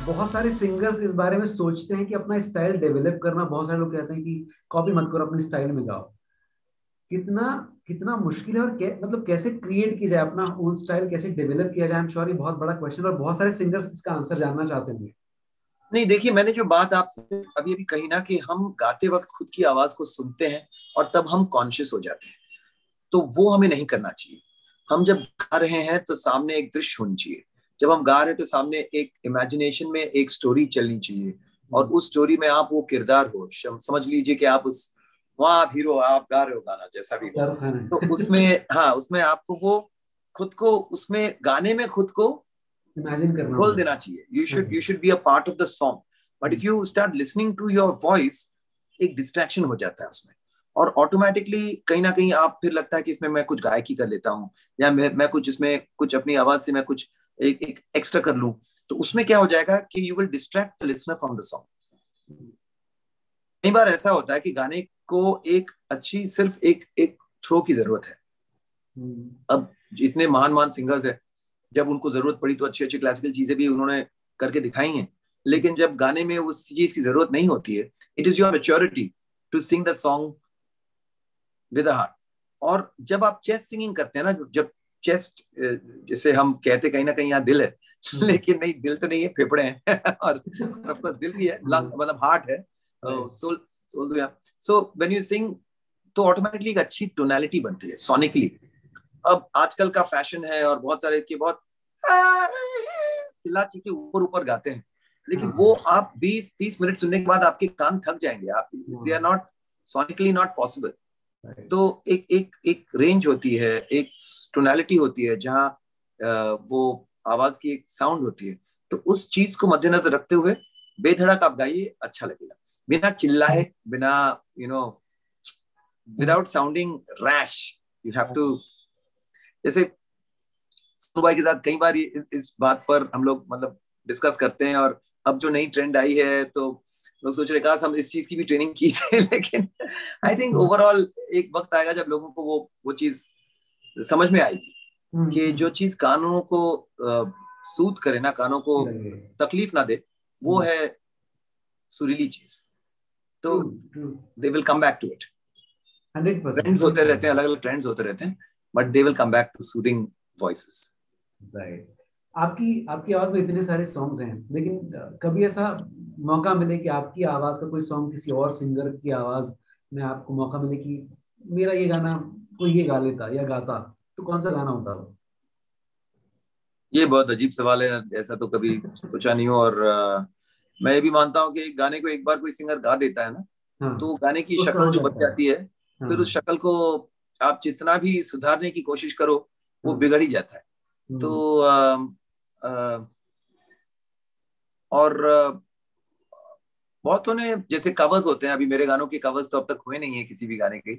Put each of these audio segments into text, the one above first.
बहुत सारे सिंगर्स इस बारे में सोचते हैं कि अपना स्टाइल डेवलप करना, बहुत सारे लोग कहते हैं कि कॉपी मत करो, अपने स्टाइल में गाओ। कितना कितना मुश्किल है, और मतलब कैसे क्रिएट किया जाए अपना ओन स्टाइल, कैसे डेवलप किया जाए। आई एम श्योर ये बहुत बड़ा क्वेश्चन, और बहुत सारे सिंगर्स इसका आंसर जानना चाहते हैं। नहीं, देखिए, मैंने जो बात आपसे अभी अभी कही ना कि हम गाते वक्त खुद की आवाज को सुनते हैं और तब हम कॉन्शियस हो जाते हैं, तो वो हमें नहीं करना चाहिए। हम जब गा रहे हैं तो सामने एक दृश्य होनी चाहिए। जब हम गा रहे हैं तो सामने एक इमेजिनेशन में एक स्टोरी चलनी चाहिए, और उस स्टोरी में आप वो किरदार हो। समझ लीजिए कि आप उस वहां आप हीरो, आप गा रहे हो गाना जैसा भी हो, शाहरुख खान तो है। उसमें, हाँ, उसमें आपको वो खुद को, उसमें गाने में खुद को इमेजिन करना खोल होगा। देना चाहिए। यू हाँ। Should be a part of the song. But if you start listening to your voice, एक डिस्ट्रैक्शन हो जाता है उसमें, और ऑटोमेटिकली कहीं ना कहीं आप फिर लगता है कि इसमें मैं कुछ गायकी कर लेता हूँ, या मैं कुछ इसमें कुछ अपनी आवाज से मैं कुछ एक एक्स्ट्रा कर लूं। तो उसमें क्या हो जाएगा कि you will distract the listener from the song. कई बार ऐसा होता है कि गाने को एक अच्छी सिर्फ एक एक थ्रो की जरूरत है। अब जितने महान महान सिंगर्स है, जब उनको जरूरत पड़ी तो अच्छी अच्छी क्लासिकल चीजें भी उन्होंने करके दिखाई हैं, लेकिन जब गाने में उस चीज की जरूरत नहीं होती है, it is your maturity to sing the song with heart. और जब आप चेस्ट सिंगिंग करते हैं ना, जब चेस्ट, जैसे हम कहते कहीं ना कहीं यहाँ दिल है, लेकिन नहीं, दिल तो नहीं है, फेफड़े हैं और ऑफ कोर्स दिल भी है, लंग मतलब हार्ट है, सोल सोल तो यहाँ। सो व्हेन यू सिंग, तो ऑटोमेटिकली एक अच्छी टोनैलिटी बनती है सोनिकली। अब आजकल का फैशन है और बहुत सारे के बहुत चिल्ला चीखे ऊपर ऊपर गाते हैं, लेकिन वो आप 20-30 मिनट सुनने के बाद आपके कान थक जाएंगे, आप they are not sonically not possible. तो एक एक एक रेंज होती है, एक टोनैलिटी होती है, जहाँ वो आवाज की एक साउंड होती है। तो उस चीज को मद्देनजर रखते हुए बेधड़क आप गाइए, अच्छा लगेगा, बिना चिल्लाए, बिना without sounding rash. You have to, जैसे सोनू भाई के साथ कई बार इस बात पर हम लोग मतलब डिस्कस करते हैं, और अब जो नई ट्रेंड आई है तो लोग सोच रहे काश हम इस चीज की भी ट्रेनिंग की थे लेकिन आई थिंक ओवरऑल एक वक्त आएगा जब लोगों को वो चीज समझ में आएगी कि जो चीज कानों को सूद करे ना, कानों को तकलीफ ना दे, वो है सुरीली चीज। तो they will come back to it. 100%। Trends होते रहते हैं, अलग अलग ट्रेंड्स होते रहते हैं, but they will come back to soothing voices. Right. आपकी आपकी आवाज में इतने सारे सॉन्ग्स हैं, लेकिन कभी ऐसा मौका मिले कि आपकी आवाज का कोई सॉन्ग किसी और सिंगर की आवाज में आपको मौका मिले कि मेरा ये गाना कोई ये गा लेता या गाता, तो कौन सा गाना होता वो? ये बहुत अजीब सवाल है, ऐसा तो कभी सोचा नहीं हो। और मैं ये भी मानता हूँ कि गाने को एक बार कोई सिंगर गा देता है ना, हाँ, तो गाने की उसका शक्ल हो जो बन जाता है। जाती है, फिर उस हाँ। शक्ल को आप जितना भी सुधारने की कोशिश करो, वो हाँ। बिगड़ ही जाता है। तो और बहुतों ने, जैसे कवर्स होते हैं, अभी मेरे गानों के कवर्स तो अब तक हुए नहीं है किसी भी गाने के,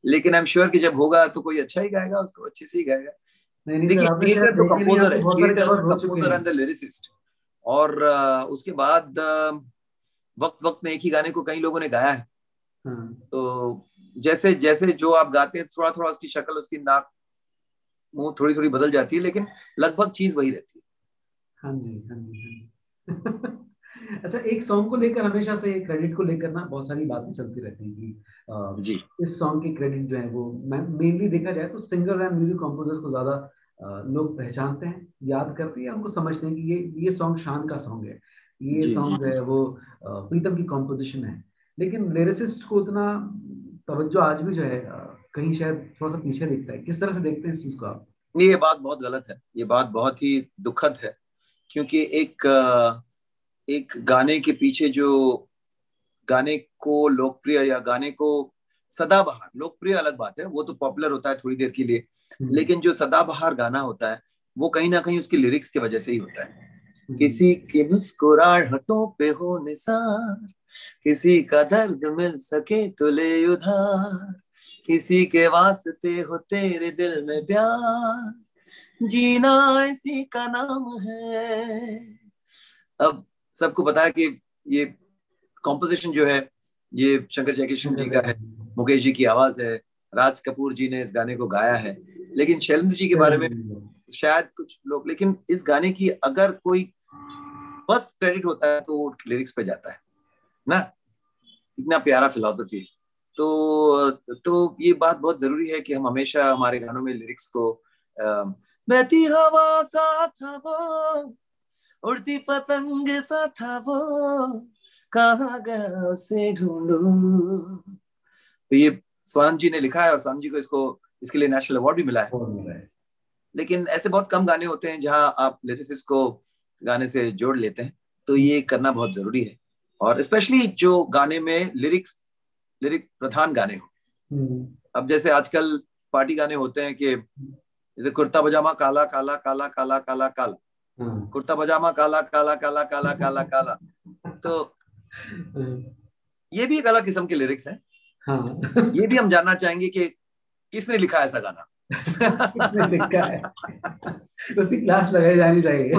लेकिन आई एम श्योर कि जब होगा तो कोई अच्छा ही गाएगा, उसको अच्छे से ही गाएगा। नहीं नहीं सर, देखिए, आपने शायद क्रिएटर तो देखे नहीं, कंपोजर आपके है, बहुत सारे क्रिएटर इज कवर्स द हो चुके कंपोजर हैं। And the lyricist. और उसके बाद वक्त वक्त में एक ही गाने को कई लोगों ने गाया है। हाँ। तो जैसे जैसे जो आप गाते हैं, थोड़ा थोड़ा उसकी शक्ल, उसकी नाक, मुंह थोड़ी थोड़ी बदल जाती है, लेकिन लगभग चीज वही रहती है। हाँ जी, हाँ जी, हाँ जी। अच्छा, एक सॉन्ग को लेकर हमेशा से क्रेडिट को लेकर ना बहुत सारी बातें चलती रहती हैं कि जी इस सॉन्ग की क्रेडिट जो है वो मेनली देखा जाए तो सिंगर एंड म्यूजिक कंपोजर्स को ज्यादा लोग पहचानते हैं, याद करते हैं, उनको समझते हैं कि ये सॉन्ग शान का सॉन्ग है, ये जी सॉन्ग है वो प्रीतम की कॉम्पोजिशन है। लेकिन लिरिसिस्ट को उतना तवज्जो आज भी जो है कहीं शायद थोड़ा सा पीछे दिखता है। किस तरह से देखते हैं इस चीज को आप? नहीं, ये बात बहुत गलत है, ये बात बहुत ही दुखद है, क्योंकि एक गाने के पीछे जो गाने को लोकप्रिय, या गाने को सदाबहार, लोकप्रिय अलग बात है, वो तो पॉपुलर होता है थोड़ी देर के लिए, लेकिन जो सदाबहार गाना होता है वो कहीं ना कहीं उसकी लिरिक्स की वजह से ही होता है। किसी की मुस्कुराहटों पे हो निसार, किसी का दर्द मिल सके तो ले उधार, किसी के वास्ते हो तेरे दिल में प्यार, जीना इसी का नाम है। अब सबको पता है कि ये कॉम्पोजिशन जो है, ये शंकर जयकिशन जी का है, मुकेश जी की आवाज है, राज कपूर जी ने इस गाने को गाया है। लेकिन शैलेंद्र जी के बारे में शायद कुछ लोग, लेकिन इस गाने की अगर कोई फर्स्ट क्रेडिट होता है तो वो लिरिक्स पे जाता है ना। इतना प्यारा फिलॉसफी। तो ये बात बहुत जरूरी है कि हम हमेशा हमारे गानों में लिरिक्स को बहती हवा सा था वो, उड़ती पतंग सा था वो, कहाँ गया उसे ढूंढूं। तो ये स्वानंद जी ने लिखा है और स्वानंद जी को इसके लिए नेशनल अवार्ड भी मिला है। लेकिन ऐसे बहुत कम गाने होते हैं जहां आप लिरिसिस्ट को गाने से जोड़ लेते हैं, तो ये करना बहुत जरूरी है। और स्पेशली जो गाने में लिरिक प्रधान गाने हो। अब जैसे आजकल पार्टी गाने होते हैं कि जैसे कुर्ता पजामा काला काला काला काला काला काला, कुर्ता पजामा काला काला काला काला काला काला, तो ये भी एक अलग किस्म के लिरिक्स हैं। ये भी हम जानना चाहेंगे कि किसने लिखा ऐसा गाना। किसने लिखा है, उसकी क्लास लगाई जानी चाहिए।